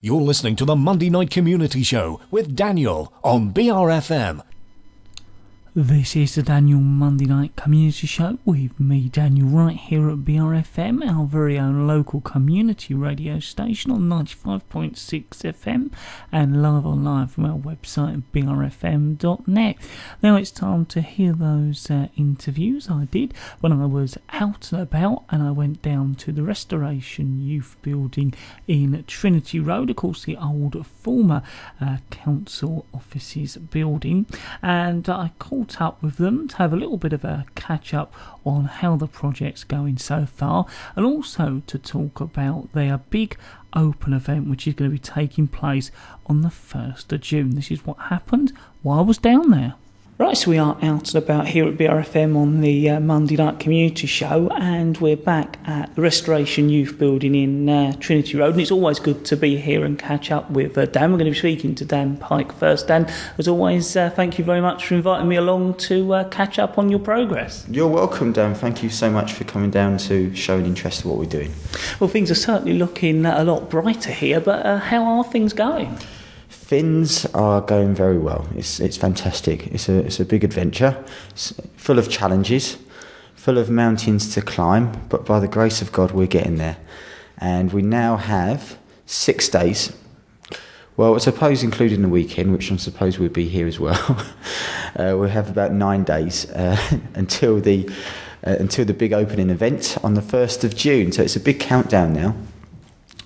You're listening to the Monday Night Community Show with Daniel on BRFM. This is the Daniel Monday Night Community Show with me, Daniel, right here at BRFM, our very own local community radio station on 95.6 FM and live online from our website at brfm.net. Now it's time to hear those interviews I did when I was out and about, and I went down to the Restoration Youth Building in Trinity Road, of course the old former council offices building, and I called up with them to have a little bit of a catch up on how the project's going so far, and also to talk about their big open event which is going to be taking place on the 1st of June. This is what happened while I was down there. Right, so we are out and about here at BRFM on the Monday Night Community Show, and we're back at the Restoration Youth Building in Trinity Road, and it's always good to be here and catch up with Dan. We're going to be speaking to Dan Pike first. Dan, as always, thank you very much for inviting me along to catch up on your progress. You're welcome, Dan. Thank you so much for coming down to show an interest in what we're doing. Well, things are certainly looking a lot brighter here, but how are things going? Things are going very well. It's fantastic. It's a big adventure. It's full of challenges, full of mountains to climb, but by the grace of God we're getting there. And we now have 6 days. Well, I suppose including the weekend, which I suppose we'll be here as well. We'll have about 9 days until the big opening event on the 1st of June. So it's a big countdown now.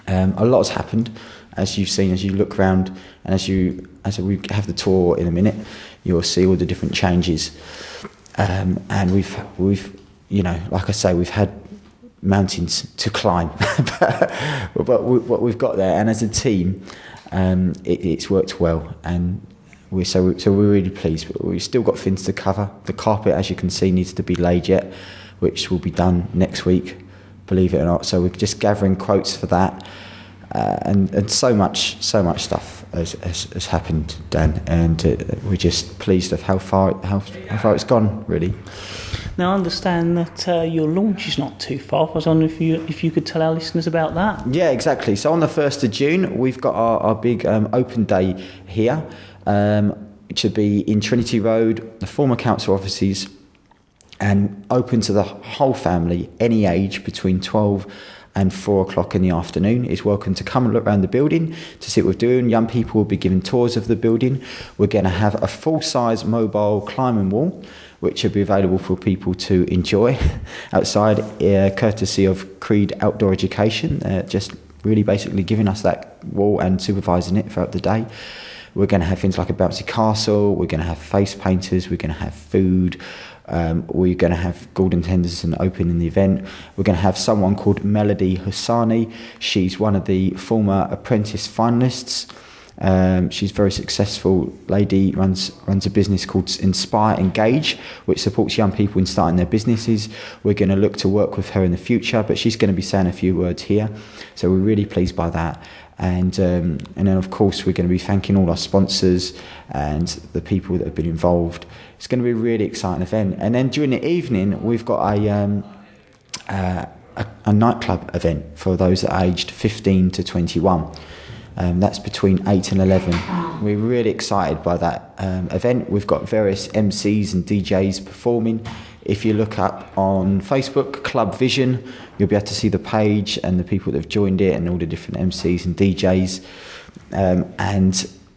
A lot has happened. As you've seen, as you look around, and as we have the tour in a minute, you'll see all the different changes. And we've, you know, like I say, we've had mountains to climb, but what we've got there, and as a team, it's worked well, and we're really pleased. But we've still got things to cover. The carpet, as you can see, needs to be laid yet, which will be done next week, believe it or not. So we're just gathering quotes for that. And so much stuff has happened, Dan, and we're just pleased of how far it's gone, really. Now I understand that your launch is not too far. I was wondering if you could tell our listeners about that. Yeah, exactly. So on the 1st of June, we've got our big open day here, which will be in Trinity Road, the former council offices, and open to the whole family, any age between 12 and 4 o'clock in the afternoon is welcome to come and look around the building to see what we're doing. Young people will be given tours of the building. We're going to have a full-size mobile climbing wall, which will be available for people to enjoy outside, courtesy of Creed Outdoor Education, just really basically giving us that wall and supervising it throughout the day. We're going to have things like a bouncy castle. We're going to have face painters. We're going to have food. We're going to have Gordon Henderson opening the event. We're going to have someone called Melody Hassani. She's one of the former apprentice finalists. She's a very successful lady, runs a business called Inspire Engage, which supports young people in starting their businesses. We're going to look to work with her in the future, but she's going to be saying a few words here. So we're really pleased by that. And then, of course, we're going to be thanking all our sponsors and the people that have been involved. It's going to be a really exciting event. And then during the evening, we've got a nightclub event for those that are aged 15 to 21. That's between 8 and 11. We're really excited by that event. We've got various MCs and DJs performing. If you look up on Facebook, Club Vision, you'll be able to see the page and the people that have joined it and all the different MCs and DJs.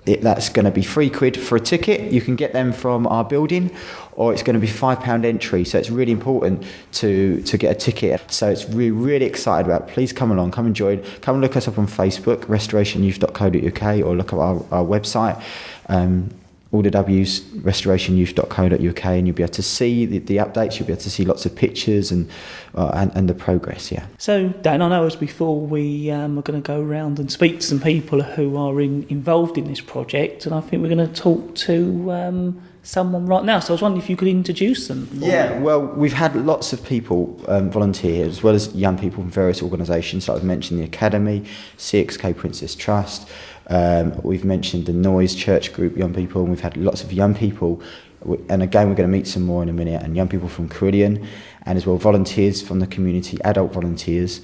That's going to be £3 for a ticket. You can get them from our building, or it's going to be £5 entry. So it's really important to get a ticket. So it's really excited about it. Please come along, come and join. Come and look us up on Facebook, restorationyouth.co.uk, or look at our website. All the W's, restorationyouth.co.uk, and you'll be able to see the updates. You'll be able to see lots of pictures and the progress. Yeah. So Dan, I know as before we are going to go around and speak to some people who are involved in this project, and I think we're going to talk to someone right now. So I was wondering if you could introduce them. Yeah. Well, we've had lots of people volunteer, as well as young people from various organisations. Like I've mentioned, the Academy, CXK Princess Trust. We've mentioned the Noise Church Group, young people, and we've had lots of young people. And again, we're going to meet some more in a minute, and young people from Carillion, and as well volunteers from the community, adult volunteers.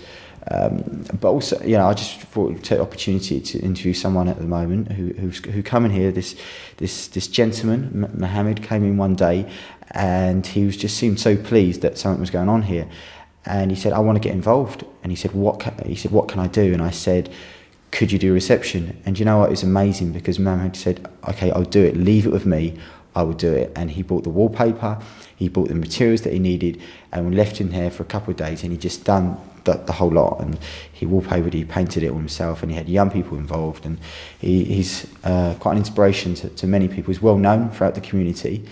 But also, I just thought we'd take the opportunity to interview someone at the moment who come in here. This gentleman, Mohammed, came in one day, and he just seemed so pleased that something was going on here, and he said, "I want to get involved." And he said, "What can I do?" And I said, "Could you do reception?" And you know what? It was amazing, because Mohammed said, "Okay, I'll do it. Leave it with me. I will do it." And he bought the wallpaper, he bought the materials that he needed, and we left him here for a couple of days, and he just done the whole lot. And he wallpapered, he painted it all himself, and he had young people involved, and he's quite an inspiration to many people. He's well known throughout the community.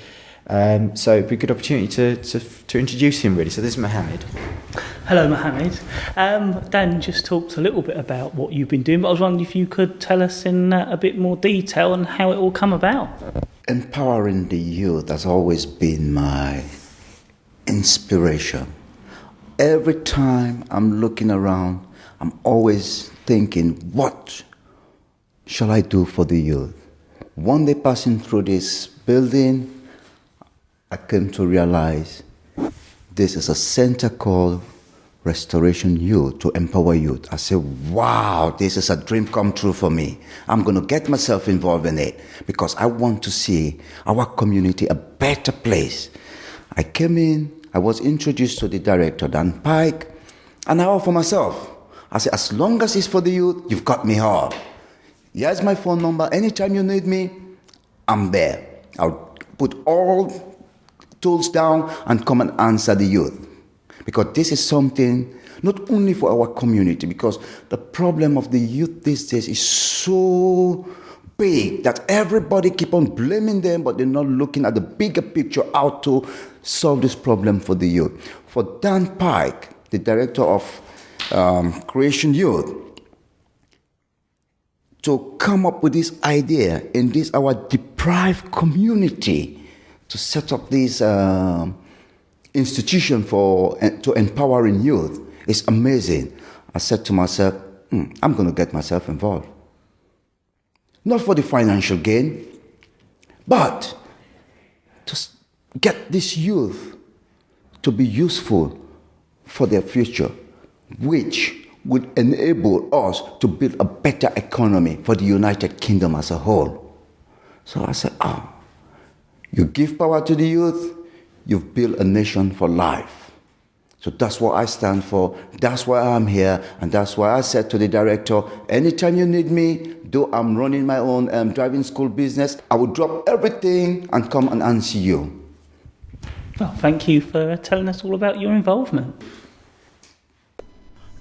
So it'd be a good opportunity to introduce him, really. So this is Mohammed. Hello, Mohammed. Dan just talked a little bit about what you've been doing, but I was wondering if you could tell us in a bit more detail on how it all come about. Empowering the youth has always been my inspiration. Every time I'm looking around, I'm always thinking, what shall I do for the youth? One day passing through this building, I came to realize this is a center called Restoration Youth, to empower youth. I said, wow, this is a dream come true for me. I'm going to get myself involved in it because I want to see our community a better place. I came in, I was introduced to the director, Dan Pike, and I offer myself. I said, as long as it's for the youth, you've got me all. Here's my phone number. Anytime you need me, I'm there. I'll put all tools down and come and answer the youth. Because this is something not only for our community, because the problem of the youth these days is so big that everybody keep on blaming them, but they're not looking at the bigger picture, how to solve this problem for the youth. For Dan Pike, the director of Creation Youth, to come up with this idea in this our deprived community to set up this institution to empowering youth is amazing. I said to myself, I'm going to get myself involved. Not for the financial gain, but to get this youth to be useful for their future, which would enable us to build a better economy for the United Kingdom as a whole. So I said, you give power to the youth, you've built a nation for life. So that's what I stand for. That's why I'm here. And that's why I said to the director, anytime you need me, though I'm running my own driving school business, I will drop everything and come and answer you. Well, thank you for telling us all about your involvement.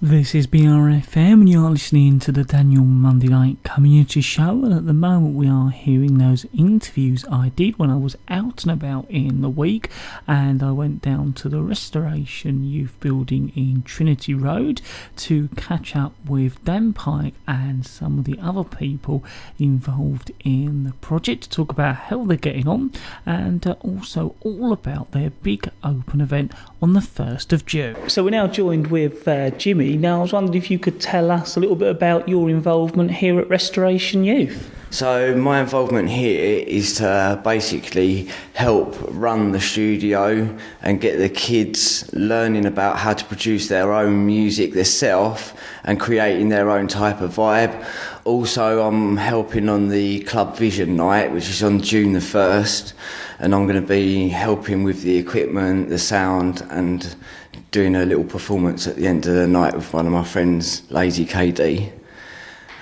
This is BRFM and you're listening to the Daniel Monday Night Community Show, and at the moment we are hearing those interviews I did when I was out and about in the week, and I went down to the Restoration Youth Building in Trinity Road to catch up with Dan Pike and some of the other people involved in the project to talk about how they're getting on, and also all about their big open event on the 1st of June. So we're now joined with Jimmy. Now, I was wondering if you could tell us a little bit about your involvement here at Restoration Youth. So my involvement here is to basically help run the studio and get the kids learning about how to produce their own music themselves and creating their own type of vibe. Also, I'm helping on the Club Vision night, which is on June the 1st, and I'm going to be helping with the equipment, the sound, and doing a little performance at the end of the night with one of my friends, Lazy KD.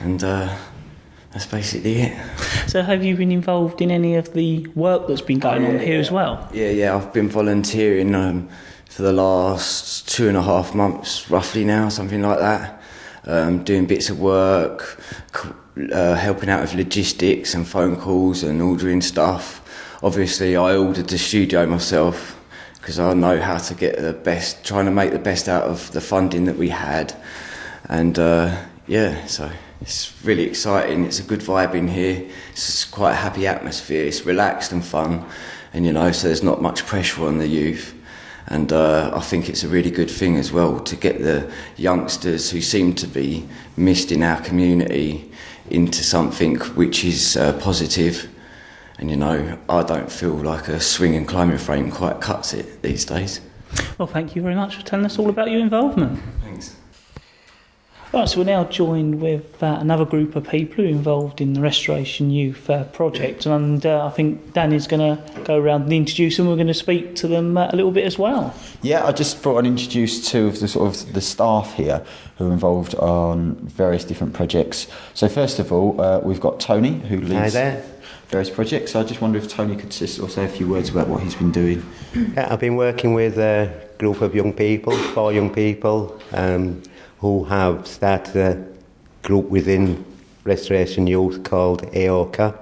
And that's basically it. So have you been involved in any of the work that's been going on here as well? Yeah, I've been volunteering for the last 2.5 months, roughly now, something like that. Doing bits of work, helping out with logistics and phone calls and ordering stuff. Obviously, I ordered the studio myself because I know how to get trying to make the best out of the funding that we had. And so it's really exciting. It's a good vibe in here. It's quite a happy atmosphere. It's relaxed and fun, and so there's not much pressure on the youth. And I think it's a really good thing as well to get the youngsters who seem to be missed in our community into something which is positive. And I don't feel like a swing and climbing frame quite cuts it these days. Well, thank you very much for telling us all about your involvement. Thanks. Right, so we're now joined with another group of people who are involved in the Restoration Youth project, and I think Danny's going to go around and introduce them. We're going to speak to them a little bit as well. Yeah, I just thought I'd introduce two of the sort of the staff here who are involved on various different projects. So first of all, we've got Tony, who leads various projects. So I just wonder if Tony could just sort of say a few words about what he's been doing. Yeah, I've been working with a group of young people, 4 young people, who have started a group within Restoration Youth called AOCA,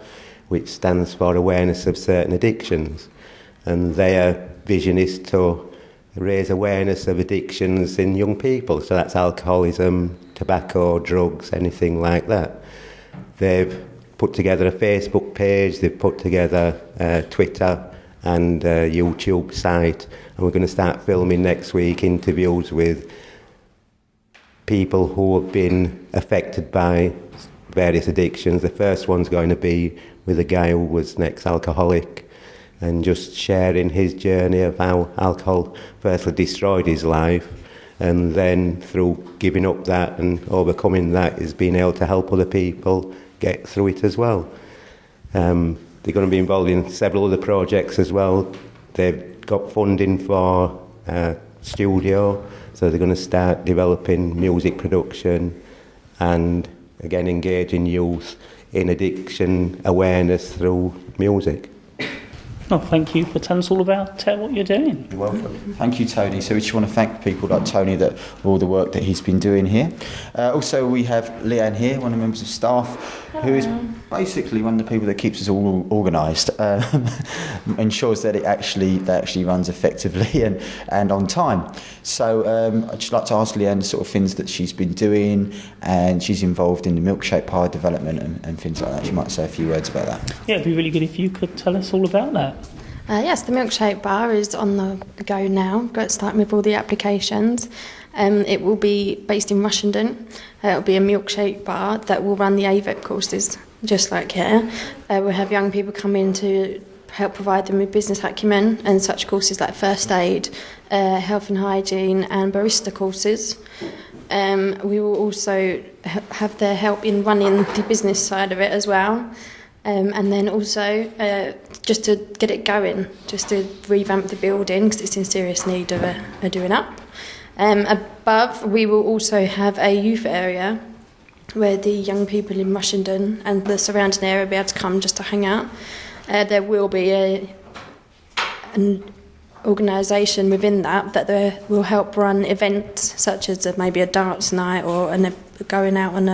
which stands for Awareness of Certain Addictions. And their vision is to raise awareness of addictions in young people. So that's alcoholism, tobacco, drugs, anything like that. They've put together a Facebook page, they've put together Twitter and a YouTube site, and we're going to start filming next week interviews with people who have been affected by various addictions. The first one's going to be with a guy who was an ex-alcoholic and just sharing his journey of how alcohol firstly destroyed his life, and then through giving up that and overcoming that is being able to help other people get through it as well. They're going to be involved in several other projects as well. They've got funding for a studio, so they're going to start developing music production and again engaging youth in addiction awareness through music. Oh, thank you for telling us all about what you're doing. You're welcome. Thank you, Tony. So we just want to thank people like Tony for all the work that he's been doing here. Also, we have Leanne here, one of the members of staff, who is basically one of the people that keeps us all organised, ensures that it actually runs effectively and on time. So I'd just like to ask Leanne the sort of things that she's been doing, and she's involved in the milkshake pie development and things like that. She might say a few words about that. Yeah, it'd be really good if you could tell us all about that. Yes, the milkshake bar is on the go now. Got starting with all the applications. It will be based in Rushenden. It'll be a milkshake bar that will run the AVET courses, just like here. We'll have young people come in to help provide them with business acumen and such courses like first aid, health and hygiene and barista courses. We will also have their help in running the business side of it as well. And then also just to get it going, just to revamp the building because it's in serious need of a doing up. Above, we will also have a youth area where the young people in Rushenden and the surrounding area will be able to come just to hang out. There will be an organisation within that will help run events such as maybe a darts night or going out on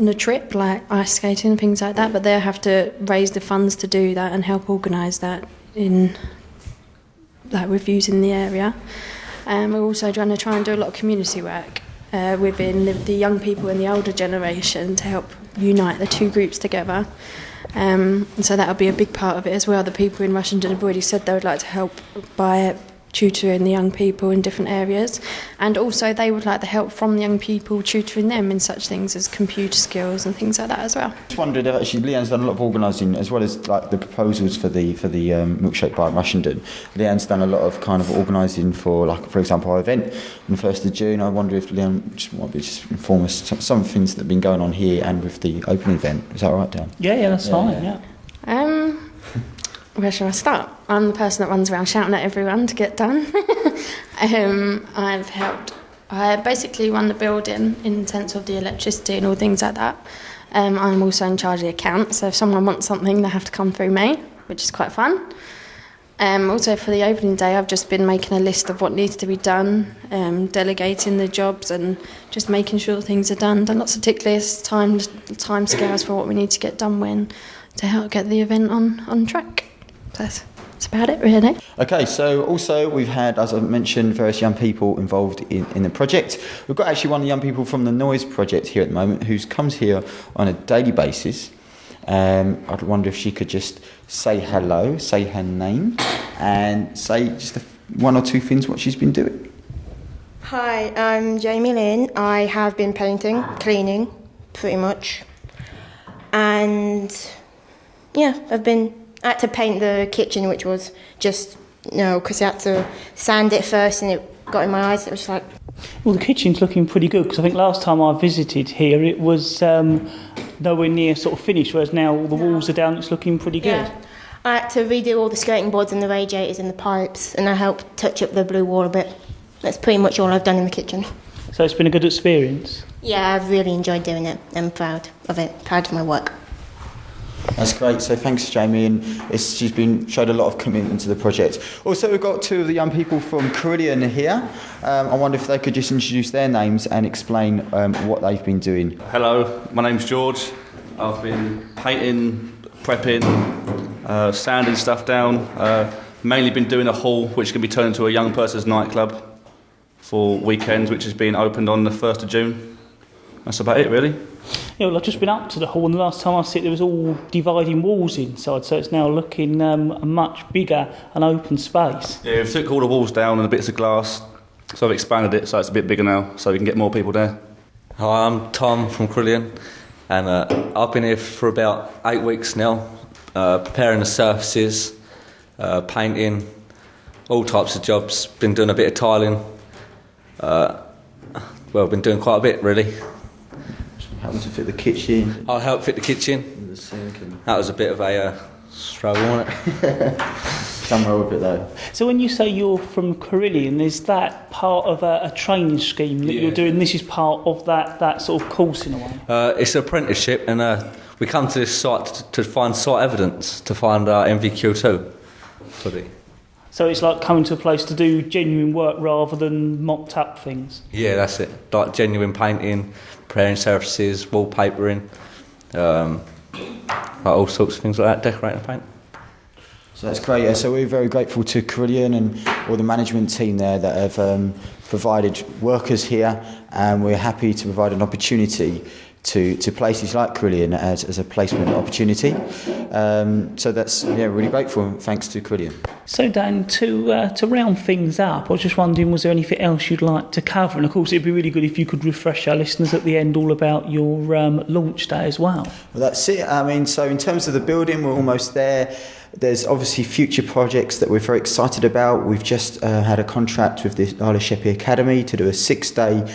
a trip like ice skating and things like that, but they'll have to raise the funds to do that and help organise that with using the area. We're also trying to try and do a lot of community work within the young people and the older generation to help unite the two groups together. And so that'll be a big part of it as well. The people in Rushenden have already said they would like to help by tutoring the young people in different areas, and also they would like the help from the young people tutoring them in such things as computer skills and things like that as well. Just wondered if actually Leanne's done a lot of organising as well as like the proposals for the milkshake bar in Rushenden. Leanne's done a lot of kind of organising for, like, for example, our event on the 1st of June. I wonder if Leanne might inform us some things that have been going on here and with the open event. Is that all right, Dan? Yeah, that's fine. Yeah. Where shall I start? I'm the person that runs around shouting at everyone to get done. I basically run the building in the sense of the electricity and all things like that. I'm also in charge of the account, so if someone wants something, they have to come through me, which is quite fun. Also for the opening day, I've just been making a list of what needs to be done, delegating the jobs and just making sure things are done. Done lots of tick lists, time scales for what we need to get done when to help get the event on track. That's about it, really. Okay, so also we've had, as I mentioned, various young people involved in the project. We've got actually one of the young people from the Noise project here at the moment who comes here on a daily basis. I'd wonder if she could just say hello, say her name, and say just one or two things what she's been doing. Hi, I'm Jamie Lynn. I have been painting, cleaning, pretty much. And yeah, I had to paint the kitchen, which was just, because I had to sand it first and it got in my eyes. It was like Well, the kitchen's looking pretty good, because I think last time I visited here it was nowhere near sort of finished, whereas now all the walls are down, it's looking pretty good. Yeah. I had to redo all the skirting boards and the radiators and the pipes, and I helped touch up the blue wall a bit. That's pretty much all I've done in the kitchen. So it's been a good experience? Yeah, I've really enjoyed doing it. I'm proud of it, proud of my work. That's great. So thanks, Jamie, and she's showed a lot of commitment to the project. Also, we've got two of the young people from Carillion here. I wonder if they could just introduce their names and explain what they've been doing. Hello, my name's George. I've been painting, prepping, sanding stuff down. Mainly been doing a hall, which can be turned into a young person's nightclub for weekends, which has been opened on the 1st of June. That's about it, really. Yeah, well, I've just been up to the hall, and the last time I see it, there was all dividing walls inside, so it's now looking a much bigger and open space. Yeah, we've took all the walls down and the bits of glass, so I've expanded it so it's a bit bigger now, so we can get more people there. Hi, I'm Tom from Carillion, and I've been here for about 8 weeks now, preparing the surfaces, painting, all types of jobs. Been doing a bit of tiling. Been doing quite a bit, really. Helping to fit the kitchen. I helped fit the kitchen. And the sink. That was a bit of a struggle, wasn't it? Done well with it though. So when you say you're from Carillion, is that part of a training scheme that you're doing? This is part of that sort of course in a way? It's an apprenticeship, and we come to this site to find site evidence, to find our MVQ2. So it's like coming to a place to do genuine work rather than mocked up things? Yeah, that's it. Like genuine painting, preparing surfaces, wallpapering, like all sorts of things like that, decorating paint. So that's great. Yeah, so we're very grateful to Carillion and all the management team there that have provided workers here, and we're happy to provide an opportunity to places like Carillion as a placement opportunity. So that's really grateful, and thanks to Carillion. So Dan, to round things up, I was just wondering, was there anything else you'd like to cover? And of course it'd be really good if you could refresh our listeners at the end all about your launch day as well. Well, that's it. I mean, so in terms of the building, we're almost there. There's obviously future projects that we're very excited about. We've just had a contract with the sheppey Academy to do a 6-day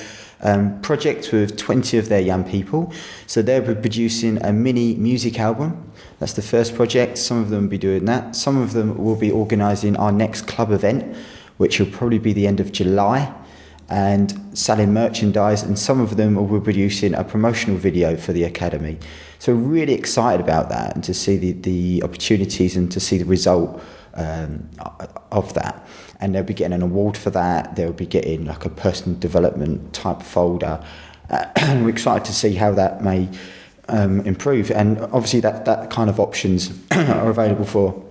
project with 20 of their young people. So they'll be producing a mini music album. That's the first project. Some of them will be doing that. Some of them will be organising our next club event, which will probably be the end of July, and selling merchandise. And some of them will be producing a promotional video for the Academy. So we're really excited about that, and to see the opportunities and to see the result of that. And they'll be getting an award for that. They'll be getting like a personal development type folder. And we're excited to see how that may improve. And obviously that kind of options are available for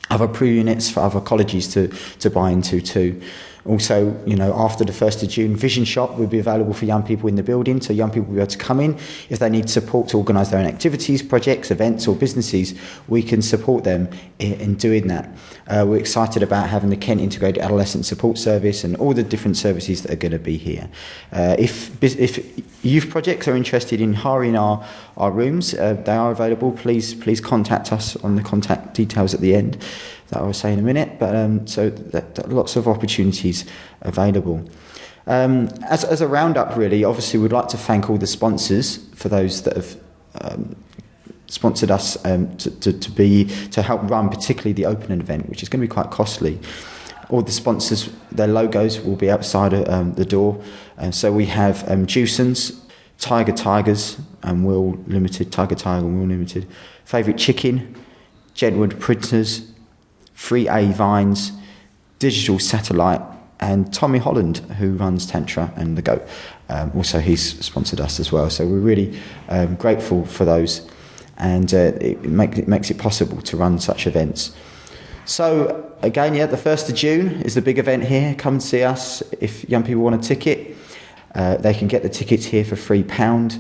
other pre-units, for other colleges to buy into too. Also, after the 1st of June, Vision Shop will be available for young people in the building, so young people will be able to come in. If they need support to organise their own activities, projects, events or businesses, we can support them in doing that. We're excited about having the Kent Integrated Adolescent Support Service and all the different services that are going to be here. If youth projects are interested in hiring our rooms, they are available. Please contact us on the contact details at the end that I will say in a minute, but so that lots of opportunities available. As a roundup, really, obviously we'd like to thank all the sponsors for those that have sponsored us to help run particularly the opening event, which is going to be quite costly. All the sponsors, their logos will be outside the door, and so we have Juicens, Tiger Tigers and Will Limited, Tiger Tiger and Will Limited, Favourite Chicken, Jedward Printers, 3A Vines, Digital Satellite, and Tommy Holland, who runs Tantra and The Goat. Also, he's sponsored us as well. So we're really grateful for those, and it makes it possible to run such events. So again, the 1st of June is the big event here. Come and see us. If young people want a ticket, they can get the tickets here for £3.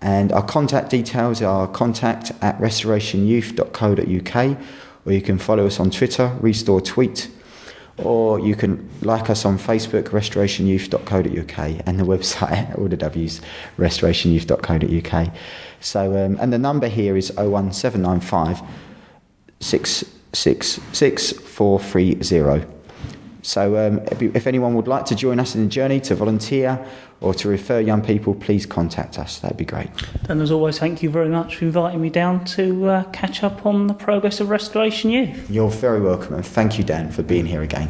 And our contact details are contact@restorationyouth.co.uk, or you can follow us on Twitter, Restore Tweet, or you can like us on Facebook, restorationyouth.co.uk, and the website, all the W's, restorationyouth.co.uk. So, and the number here is 01795 666 430. So if anyone would like to join us in the journey, to volunteer or to refer young people, please contact us. That'd be great. And as always, thank you very much for inviting me down to catch up on the progress of Restoration Youth. You're very welcome, and thank you, Dan, for being here again.